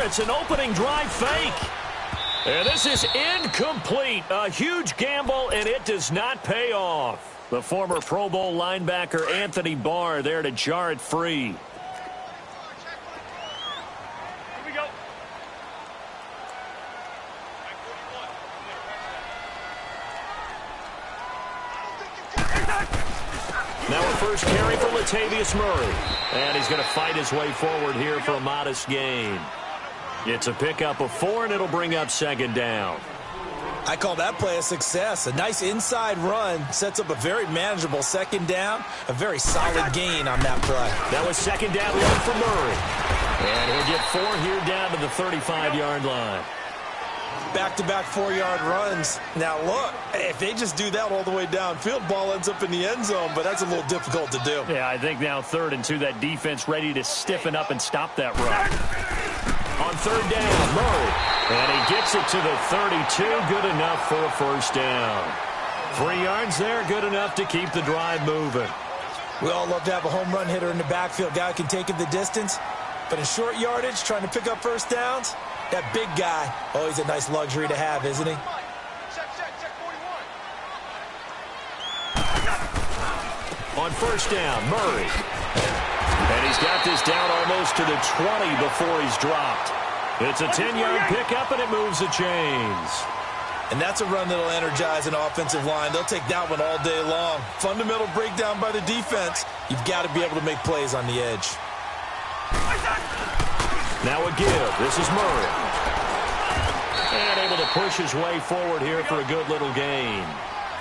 It's an opening drive fake. And this is incomplete. A huge gamble, and it does not pay off. The former Pro Bowl linebacker Anthony Barr there to jar it free. Here we go. Now a first carry for Latavius Murray. And he's going to fight his way forward here for a modest gain. It's a pickup of 4, and it'll bring up second down. I call that play a success. A nice inside run sets up a very manageable second down. A very solid gain on that play. That was second down run for Murray. And he'll get 4 here down to the 35-yard line. Back-to-back 4-yard runs. Now, look, if they just do that all the way downfield, ball ends up in the end zone, but that's a little difficult to do. Yeah, I think now 3rd and 2, that defense ready to stiffen up and stop that run. On 3rd down, Murray. And he gets it to the 32. Good enough for a first down. 3 yards there, good enough to keep the drive moving. We all love to have a home run hitter in the backfield. Guy who can take it the distance. But in short yardage, trying to pick up first downs, that big guy, oh, he's a nice luxury to have, isn't he? On first down, Murray. And he's got this down almost to the 20 before he's dropped. It's a 10-yard pickup, and it moves the chains. And that's a run that'll energize an offensive line. They'll take that one all day long. Fundamental breakdown by the defense. You've got to be able to make plays on the edge. Now a give. This is Murray. And able to push his way forward here for a good little gain.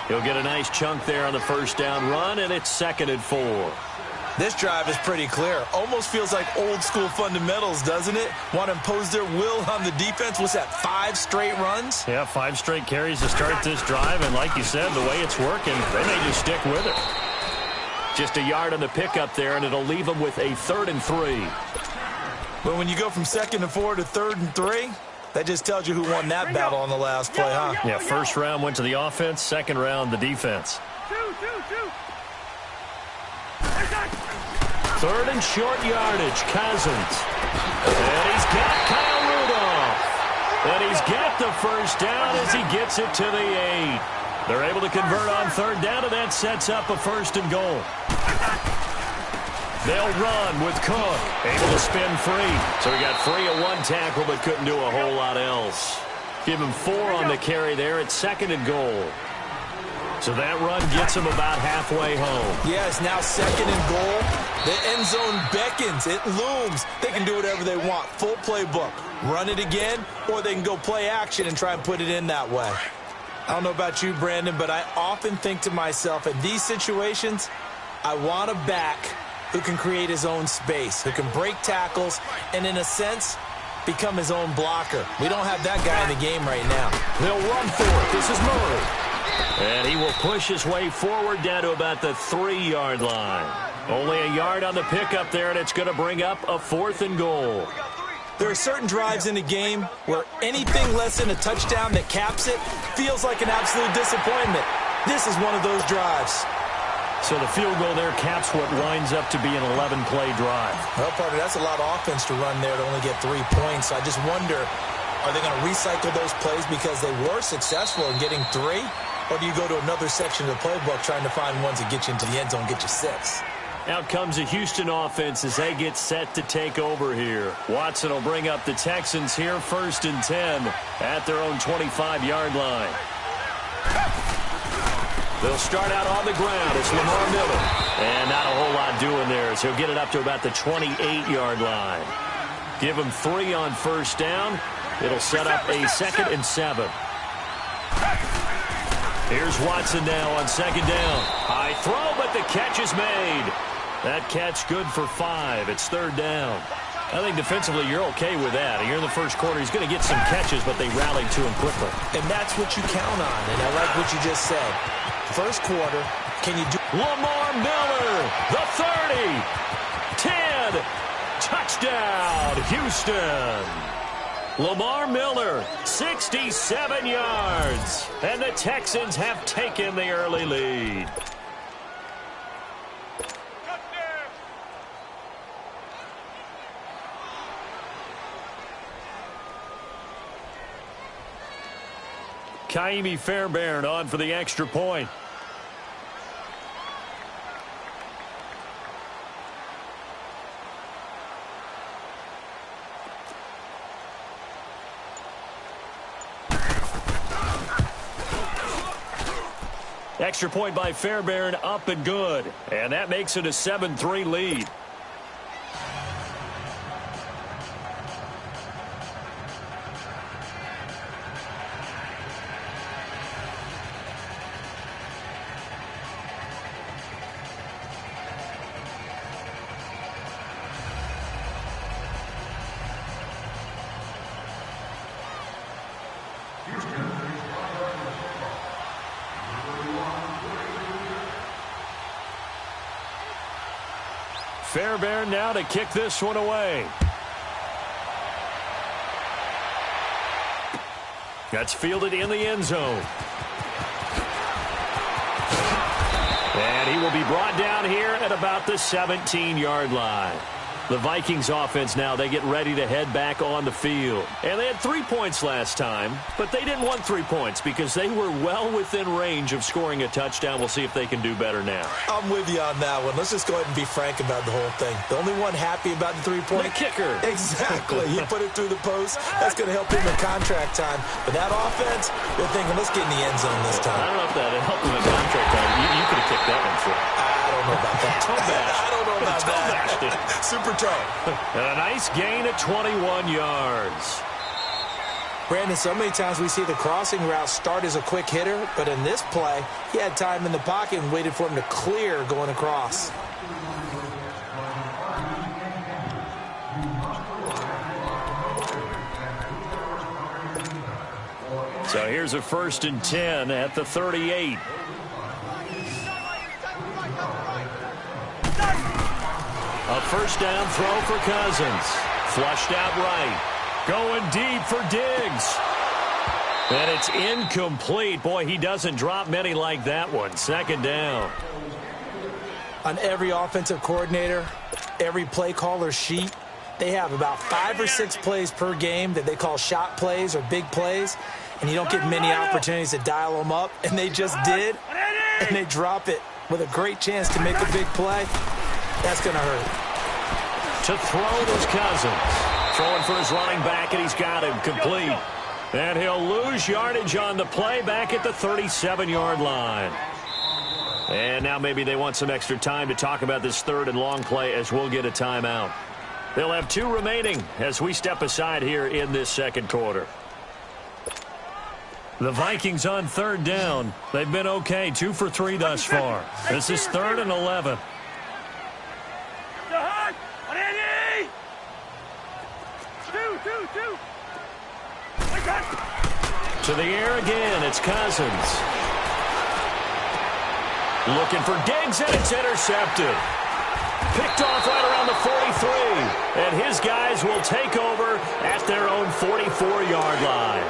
He'll get a nice chunk there on the first down run, and it's 2nd and 4. This drive is pretty clear. Almost feels like old-school fundamentals, doesn't it? Want to impose their will on the defense. What's that, 5 straight runs? Yeah, 5 straight carries to start this drive, and like you said, the way it's working, they may just stick with it. Just a yard on the pickup there, and it'll leave them with a 3rd and 3. But when you go from 2nd and 4 to 3rd and 3, that just tells you who won that battle on the last play, huh? Yeah, first round went to the offense, second round the defense. 3rd and short yardage, Cousins. And he's got Kyle Rudolph. And he's got the first down as he gets it to the 8. They're able to convert on 3rd down, and that sets up a 1st and goal. They'll run with Cook, able to spin free. So he got free of 1 tackle, but couldn't do a whole lot else. Give him 4 on the carry there at 2nd and goal. So that run gets him about halfway home. Yeah, it's now 2nd and goal. The end zone beckons. It looms. They can do whatever they want. Full playbook. Run it again, or they can go play action and try and put it in that way. I don't know about you, Brandon, but I often think to myself, in these situations, I want a back who can create his own space, who can break tackles, and in a sense, become his own blocker. We don't have that guy in the game right now. They'll run for it. This is Murray. And he will push his way forward down to about the 3-yard line. Only a yard on the pickup there, and it's going to bring up a 4th and goal. There are certain drives in the game where anything less than a touchdown that caps it feels like an absolute disappointment. This is one of those drives. So the field goal there caps what winds up to be an 11-play drive. Well, partner, that's a lot of offense to run there to only get 3 points. So I just wonder, are they going to recycle those plays because they were successful in getting 3? Or do you go to another section of the playbook trying to find ones that get you into the end zone, get you 6? Out comes the Houston offense as they get set to take over here. Watson will bring up the Texans here, 1st and 10 at their own 25-yard line. They'll start out on the ground. It's Lamar Miller. And not a whole lot doing there as he'll get it up to about the 28-yard line. Give him 3 on first down. It'll set up a 2nd and 7. Here's Watson now on 2nd down. High throw, but the catch is made. That catch good for 5. It's 3rd down. I think defensively you're okay with that. Here in the first quarter, he's going to get some catches, but they rallied to him quickly. And that's what you count on, and I like what you just said. First quarter, can you do... Lamar Miller, the 30, 10, touchdown, Houston. Lamar Miller, 67 yards, and the Texans have taken the early lead. Kaimi Fairbairn on for the extra point. Extra point by Fairbairn, up and good. And that makes it a 7-3 lead. Fairbairn now to kick this one away. That's fielded in the end zone. And he will be brought down here at about the 17-yard line. The Vikings offense now, they get ready to head back on the field. And they had 3 points last time, but they didn't want 3 points because they were well within range of scoring a touchdown. We'll see if they can do better now. I'm with you on that one. Let's just go ahead and be frank about the whole thing. The only one happy about the 3-point. The kicker. Exactly. He put it through the post. That's going to help him in contract time. But that offense, they're thinking, let's get in the end zone this time. I don't know if that helped him in contract time. You could have kicked that one for. I don't know about that. Toe bash. I don't know about Toe that. bashed it. Super toe. And a nice gain at 21 yards. Brandon, so many times we see the crossing route start as a quick hitter, but in this play, he had time in the pocket and waited for him to clear going across. So here's a 1st and 10 at the 38. A first down throw for Cousins. Flushed out right. Going deep for Diggs. And it's incomplete. Boy, he doesn't drop many like that one. 2nd down. On every offensive coordinator, every play caller sheet, they have about 5 or 6 plays per game that they call shot plays or big plays, and you don't get many opportunities to dial them up, and they just did, and they drop it with a great chance to make a big play. That's going to hurt. To throw this Cousins. Throwing for his running back, and he's got him complete. And he'll lose yardage on the play back at the 37-yard line. And now maybe they want some extra time to talk about this 3rd and long play as we'll get a timeout. They'll have 2 remaining as we step aside here in this 2nd quarter. The Vikings on 3rd down. They've been okay, 2 for 3 thus far. This is 3rd and 11. To the air again, it's Cousins. Looking for Diggs, and it's intercepted. Picked off right around the 43. And his guys will take over at their own 44-yard line.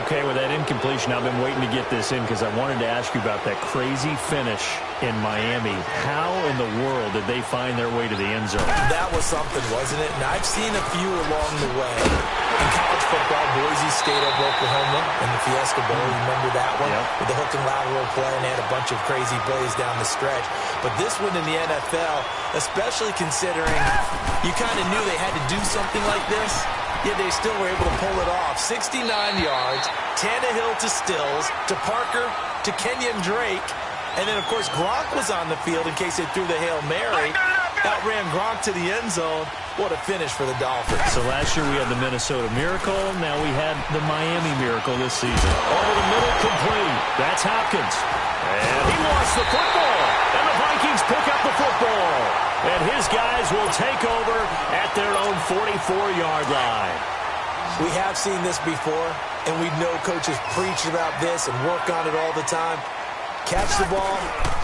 Okay, with that incompletion, I've been waiting to get this in because I wanted to ask you about that crazy finish in Miami. How in the world did they find their way to the end zone? That was something, wasn't it? And I've seen a few along the way. In college football, Boise State over Oklahoma in the Fiesta Bowl. You remember that one? Yep. With the hook and lateral play, and they had a bunch of crazy plays down the stretch. But this one in the NFL, especially considering you kind of knew they had to do something like this, yet they still were able to pull it off. 69 yards, Tannehill to Stills, to Parker, to Kenyon Drake, and then, of course, Gronk was on the field in case they threw the Hail Mary. Outran Gronk to the end zone. What a finish for the Dolphins. So last year we had the Minnesota Miracle. Now we had the Miami Miracle this season. Over the middle, complete. That's Hopkins. And he lost the football. And the Vikings pick up the football. And his guys will take over at their own 44-yard line. We have seen this before, and we know coaches preach about this and work on it all the time. Catch the ball.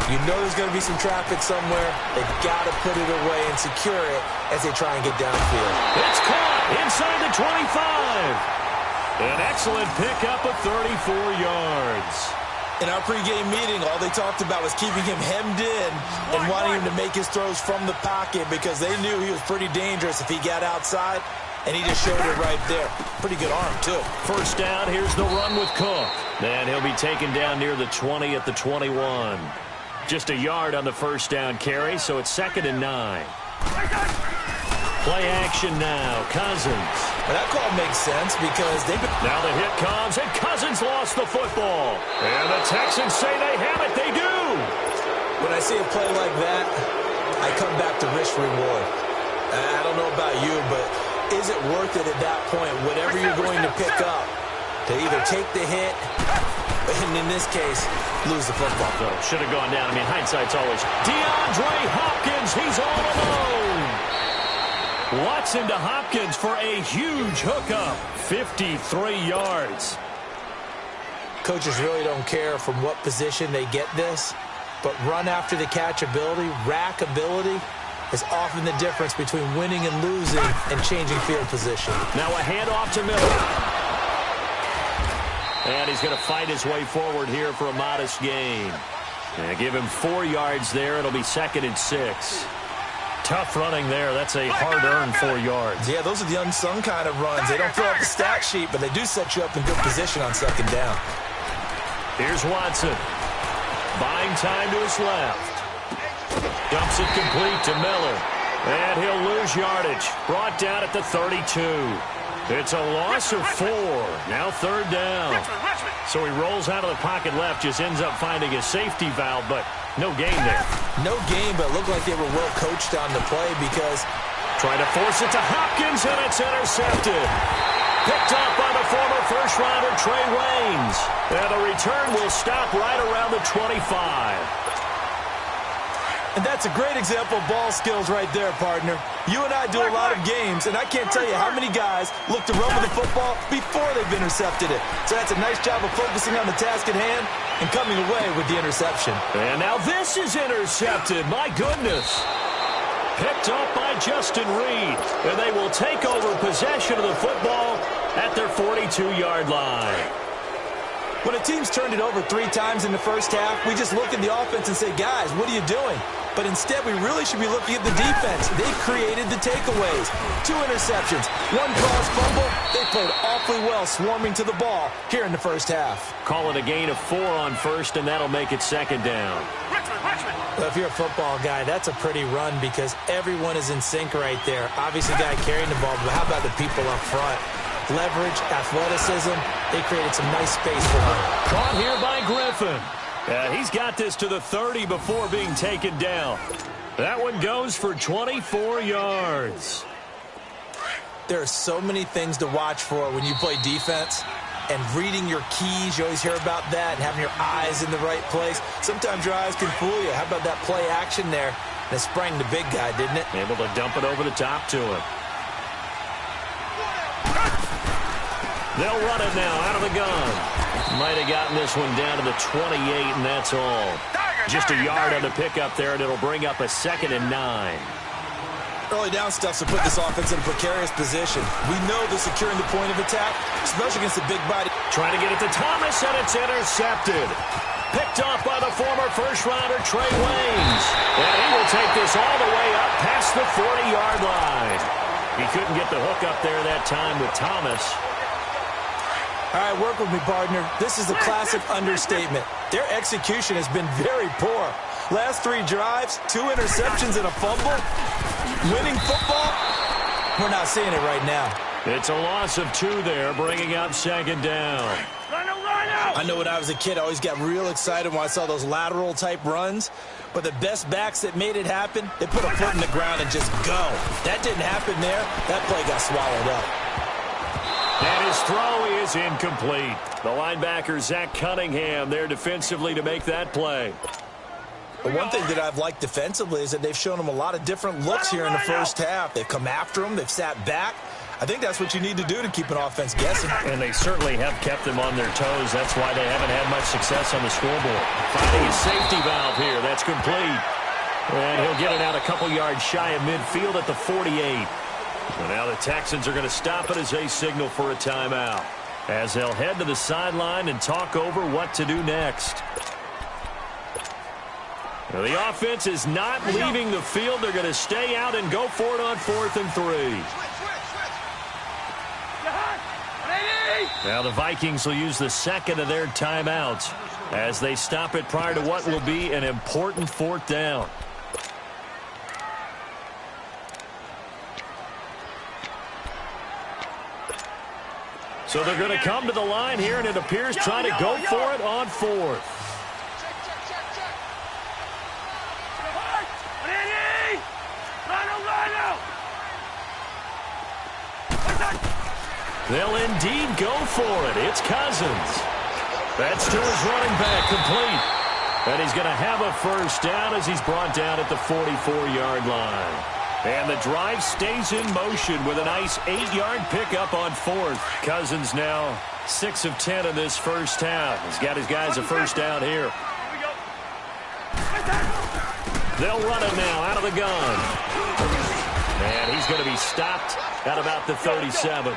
You know there's going to be some traffic somewhere. They've got to put it away and secure it as they try and get downfield. It's caught inside the 25. An excellent pickup of 34 yards. In our pregame meeting, all they talked about was keeping him hemmed in and wanting him to make his throws from the pocket because they knew he was pretty dangerous if he got outside. and he just showed it right there. Pretty good arm, too. First down, here's the run with Cook. And he'll be taken down near the 20 at the 21. Just a yard on the first down carry, so it's 2nd and 9. Play action now, Cousins. Well, that call makes sense because they've been... Now the hit comes, and Cousins lost the football. And the Texans say they have it. They do. When I see a play like that, I come back to risk-reward. I don't know about you, but is it worth it at that point, whatever you're going to pick up, to either take the hit, and in this case, lose the football? So should have gone down. I mean, hindsight's always... DeAndre Hopkins, he's all alone. Watson to Hopkins for a huge hookup. 53 yards. Coaches really don't care from what position they get this, but run after the catch ability, rack ability, is often the difference between winning and losing and changing field position. Now a handoff to Miller. And he's going to fight his way forward here for a modest gain. And give him 4 yards there. It'll be 2nd and 6. Tough running there. That's a hard-earned 4 yards. Yeah, those are the unsung kind of runs. They don't fill out the stat sheet, but they do set you up in good position on 2nd down. Here's Watson. Buying time to his left. Dumps it complete to Miller. And he'll lose yardage. Brought down at the 32. It's a loss of 4. Now 3rd down. So he rolls out of the pocket left, just ends up finding a safety valve, but no gain there. No gain, but it looked like they were well coached on the play because... Trying to force it to Hopkins, and it's intercepted. Picked up by the former first-rounder Trey Waynes. And the return will stop right around the 25. And that's a great example of ball skills right there, partner. You and I do a lot of games, and I can't tell you how many guys look to run with the football before they've intercepted it. So that's a nice job of focusing on the task at hand and coming away with the interception. And now this is intercepted. My goodness. Picked up by Justin Reed. And they will take over possession of the football at their 42-yard line. When a team's turned it over 3 times in the first half, we just look at the offense and say, guys, what are you doing? But instead, we really should be looking at the defense. They created the takeaways. 2 interceptions, 1 caused fumble. They played awfully well swarming to the ball here in the first half. Call it a gain of 4 on first, and that'll make it 2nd down. Well, if you're a football guy, that's a pretty run because everyone is in sync right there. Obviously, guy carrying the ball, but how about the people up front? Leverage, athleticism, they created some nice space for him. Caught here by Griffin. He's got this to the 30 before being taken down. That one goes for 24 yards. There are so many things to watch for when you play defense. And reading your keys, you always hear about that, and having your eyes in the right place. Sometimes your eyes can fool you. How about that play action there? That sprang the big guy, didn't it? Able to dump it over the top to him. They'll run it now out of the gun. Might have gotten this one down to the 28, and that's all. Just a yard on the pickup there, and it'll bring up a 2nd and 9. Early down stuffs to put this offense in a precarious position. We know they're securing the point of attack, especially against a big body. Trying to get it to Thomas, and it's intercepted. Picked off by the former first-rounder Trey Waynes. And he will take this all the way up past the 40-yard line. He couldn't get the hook up there that time with Thomas. All right, work with me, partner. This is a classic understatement. Their execution has been very poor. Last 3 drives, 2 interceptions and a fumble. Winning football? We're not seeing it right now. It's a loss of 2 there, bringing up 2nd down. I know when I was a kid, I always got real excited when I saw those lateral-type runs. But the best backs that made it happen, they put a foot in the ground and just go. That didn't happen there. That play got swallowed up. And his throw is incomplete. The linebacker, Zach Cunningham, there defensively to make that play. But one thing that I've liked defensively is that they've shown them a lot of different looks here in the first half. They've come after them. They've sat back. I think that's what you need to do to keep an offense guessing. And they certainly have kept them on their toes. That's why they haven't had much success on the scoreboard. Finding his safety valve here. That's complete. And he'll get it out a couple yards shy of midfield at the 48. And now the Texans are going to stop it as they signal for a timeout, as they'll head to the sideline and talk over what to do next. Now, the offense is not leaving the field. They're going to stay out and go for it on 4th and 3. Now the Vikings will use the second of their timeouts as they stop it prior to what will be an important fourth down. So they're going to come to the line here, and it appears trying to go for it on fourth. They'll indeed go for it. It's Cousins. That's to his running back, complete. And he's going to have a first down as he's brought down at the 44-yard line. And the drive stays in motion with a nice 8-yard pickup on fourth. Cousins now 6 of 10 in this first half. He's got his guys a first down here. They'll run it now out of the gun. And he's going to be stopped at about the 37.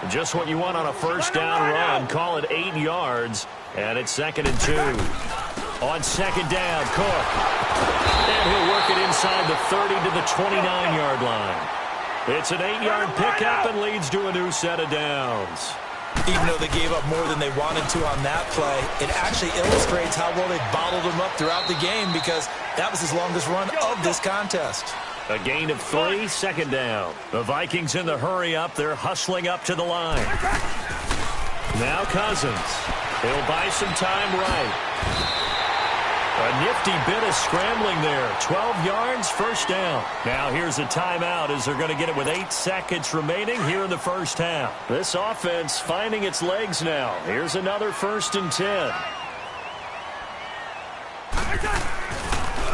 Just what you want on a first down run. Call it 8 yards. And it's 2nd and 2. On second down, Cook. And he'll work it inside the 30 to the 29-yard line. It's an 8-yard pickup and leads to a new set of downs. Even though they gave up more than they wanted to on that play, it actually illustrates how well they bottled him up throughout the game because that was his longest run of this contest. A gain of 3, 2nd down. The Vikings in the hurry up. They're hustling up to the line. Now Cousins. He'll buy some time right. A nifty bit of scrambling there. 12 yards, first down. Now here's a timeout as they're going to get it with 8 seconds remaining here in the first half. This offense finding its legs now. Here's another 1st and 10.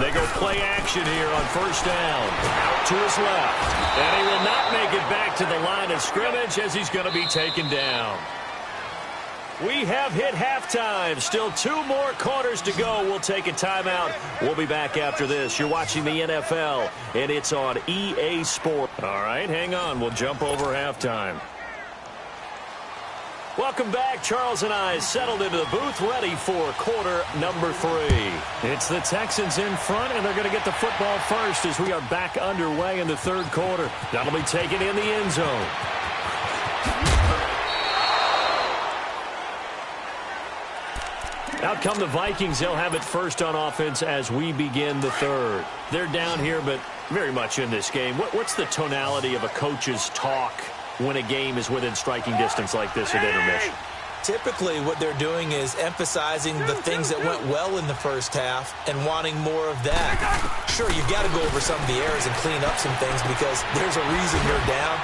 They go play action here on first down. Out to his left. And he will not make it back to the line of scrimmage as he's going to be taken down. We have hit halftime. Still 2 more quarters to go. We'll take a timeout. We'll be back after this. You're watching the NFL, and it's on EA Sport. All right, hang on. We'll jump over halftime. Welcome back. Charles and I settled into the booth, ready for quarter number 3. It's the Texans in front, and they're going to get the football first as we are back underway in the 3rd quarter. That'll be taken in the end zone. Out come the Vikings. They'll have it first on offense as we begin the 3rd. They're down here, but very much in this game. What's the tonality of a coach's talk when a game is within striking distance like this at intermission? Typically, what they're doing is emphasizing the things that went well in the first half and wanting more of that. Sure, you've got to go over some of the errors and clean up some things because there's a reason you're down.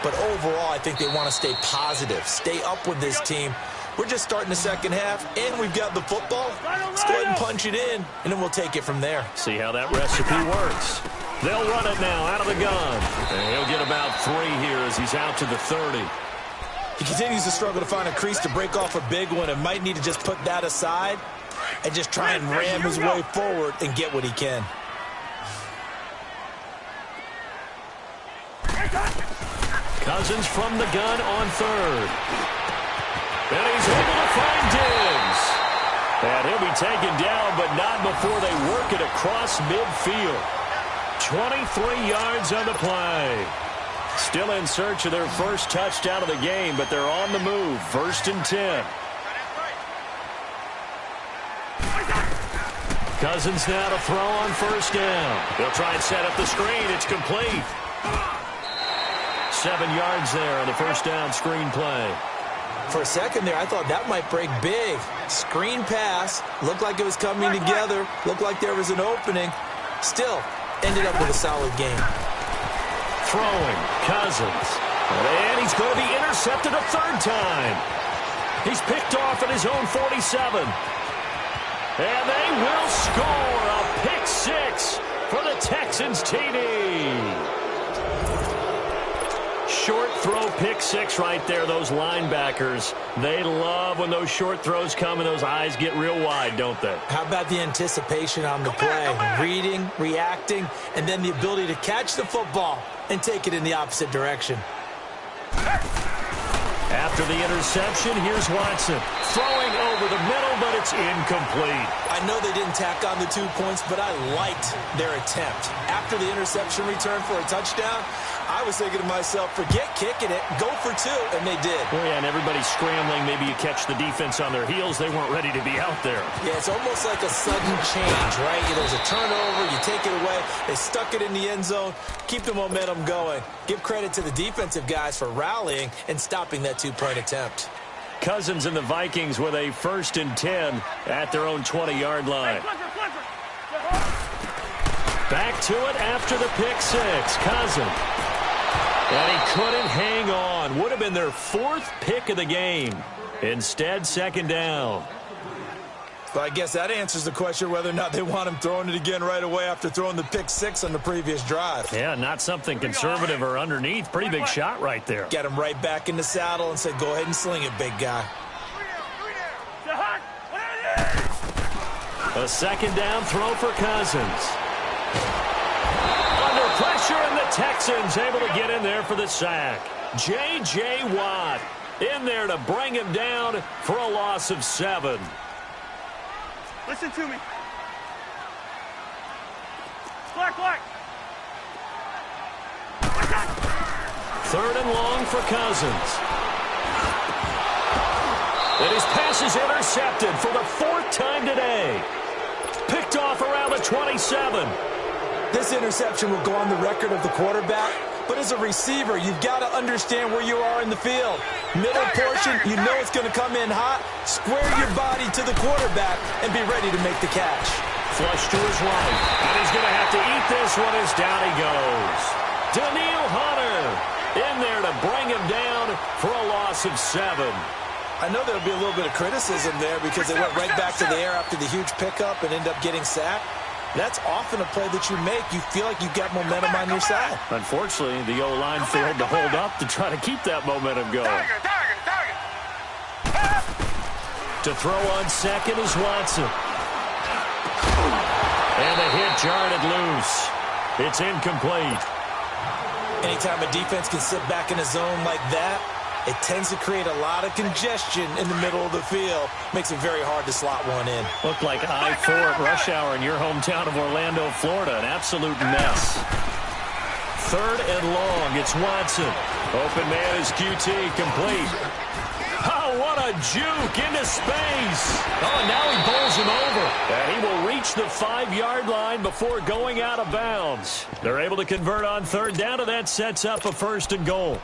But overall, I think they want to stay positive, stay up with this team. We're just starting the second half, and we've got the football. Let's go ahead and punch it in, and then we'll take it from there. See how that recipe works. They'll run it now out of the gun. And he'll get about 3 here as he's out to the 30. He continues to struggle to find a crease to break off a big one and might need to just put that aside and just try and ram his way forward and get what he can. Cousins from the gun on 3rd. And he's able to find Diggs. And he'll be taken down, but not before they work it across midfield. 23 yards on the play. Still in search of their first touchdown of the game, but they're on the move. 1st and 10. Cousins now to throw on first down. They'll try and set up the screen. It's complete. 7 yards there on the first down screen play. For a second there, I thought that might break big. Screen pass. Looked like it was coming together. Looked like there was an opening. Still, ended up with a solid game. Throwing, Cousins. And he's going to be intercepted a 3rd time. He's picked off at his own 47. And they will score a pick 6 for the Texans TD. Short throw, pick 6 right there. Those linebackers, they love when those short throws come and those eyes get real wide, don't they? How about the anticipation on the play? Reading, reacting, and then the ability to catch the football and take it in the opposite direction. After the interception, here's Watson. Throwing over the middle, but it's incomplete. I know they didn't tack on the 2 points, but I liked their attempt. After the interception return for a touchdown, I was thinking to myself, forget kicking it, go for two, and they did. Oh, yeah, and everybody's scrambling. Maybe you catch the defense on their heels. They weren't ready to be out there. Yeah, it's almost like a sudden change, right? There's a turnover, you take it away. They stuck it in the end zone. Keep the momentum going. Give credit to the defensive guys for rallying and stopping that two-point attempt. Cousins and the Vikings with a 1st and 10 at their own 20-yard line. Back to it after the pick six. Cousins. And he couldn't hang on. Would have been their 4th pick of the game. Instead, 2nd down. Well, I guess that answers the question whether or not they want him throwing it again right away after throwing the pick six on the previous drive. Yeah, not something conservative or underneath. Pretty big shot right there. Get him right back in the saddle and said, go ahead and sling it, big guy. A 2nd down throw for Cousins. Under pressure, and the Texans able to get in there for the sack. J.J. Watt in there to bring him down for a loss of 7. Listen to me. Black. 3rd and long for Cousins. And his pass is intercepted for the 4th time today. Picked off around the 27. This interception will go on the record of the quarterback, but as a receiver, you've got to understand where you are in the field. Middle portion, you know it's going to come in hot. Square your body to the quarterback and be ready to make the catch. Flush to his right. And he's going to have to eat this one as down he goes. Danielle Hunter in there to bring him down for a loss of 7. I know there'll be a little bit of criticism there because they went right back to the air after the huge pickup and end up getting sacked. That's often a play that you make. You feel like you've got momentum on your side. Unfortunately, the O-line failed to hold up to try to keep that momentum going. To throw on second is Watson. And the hit jarred it loose. It's incomplete. Anytime a defense can sit back in a zone like that, it tends to create a lot of congestion in the middle of the field. Makes it very hard to slot one in. Looked like I-4 at rush hour in your hometown of Orlando, Florida. An absolute mess. 3rd and long. It's Watson. Open man is QT. Complete. Oh, what a juke into space. Oh, and now he bowls him over. And he will reach the 5-yard line before going out of bounds. They're able to convert on 3rd down, and that sets up a 1st and goal.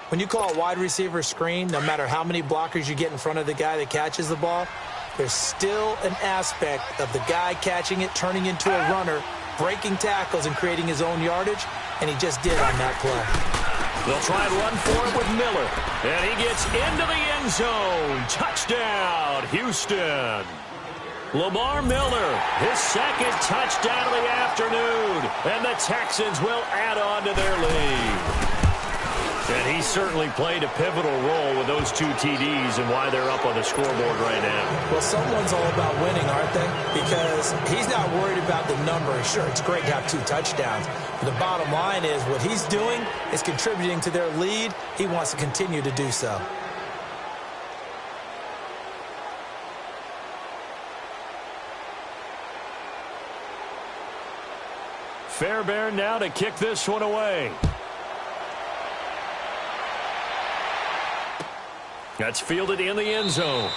When you call a wide receiver screen, no matter how many blockers you get in front of the guy that catches the ball, there's still an aspect of the guy catching it, turning into a runner, breaking tackles, and creating his own yardage, and he just did on that play. They'll try and run for it with Miller, and he gets into the end zone. Touchdown, Houston. Lamar Miller, his 2nd touchdown of the afternoon, and the Texans will add on to their lead. And he certainly played a pivotal role with those 2 TDs and why they're up on the scoreboard right now. Well, someone's all about winning, aren't they? Because he's not worried about the number. Sure, it's great to have 2 touchdowns. But the bottom line is what he's doing is contributing to their lead. He wants to continue to do so. Fairbairn now to kick this one away. That's fielded in the end zone.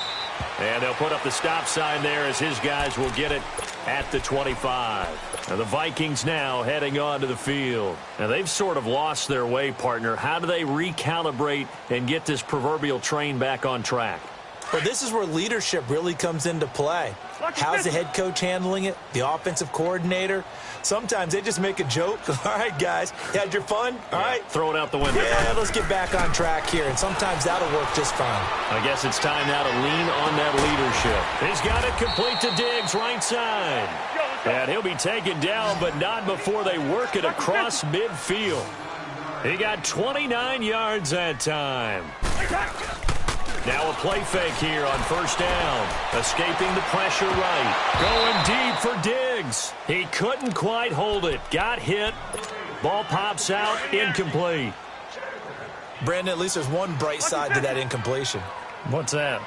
And they'll put up the stop sign there as his guys will get it at the 25. And the Vikings now heading onto the field. Now, they've sort of lost their way, partner. How do they recalibrate and get this proverbial train back on track? Well, this is where leadership really comes into play. How's the head coach handling it? The offensive coordinator? Sometimes they just make a joke. All right, guys, you had your fun? All right. Throw it out the window. Yeah, let's get back on track here. And sometimes that'll work just fine. I guess it's time now to lean on that leadership. He's got it complete to Diggs, right side. And he'll be taken down, but not before they work it across midfield. He got 29 yards that time. Now a play fake here on 1st down. Escaping the pressure right. Going deep for Diggs. He couldn't quite hold it. Got hit. Ball pops out. Incomplete. Brandon, at least there's one bright side to that incompletion. What's that?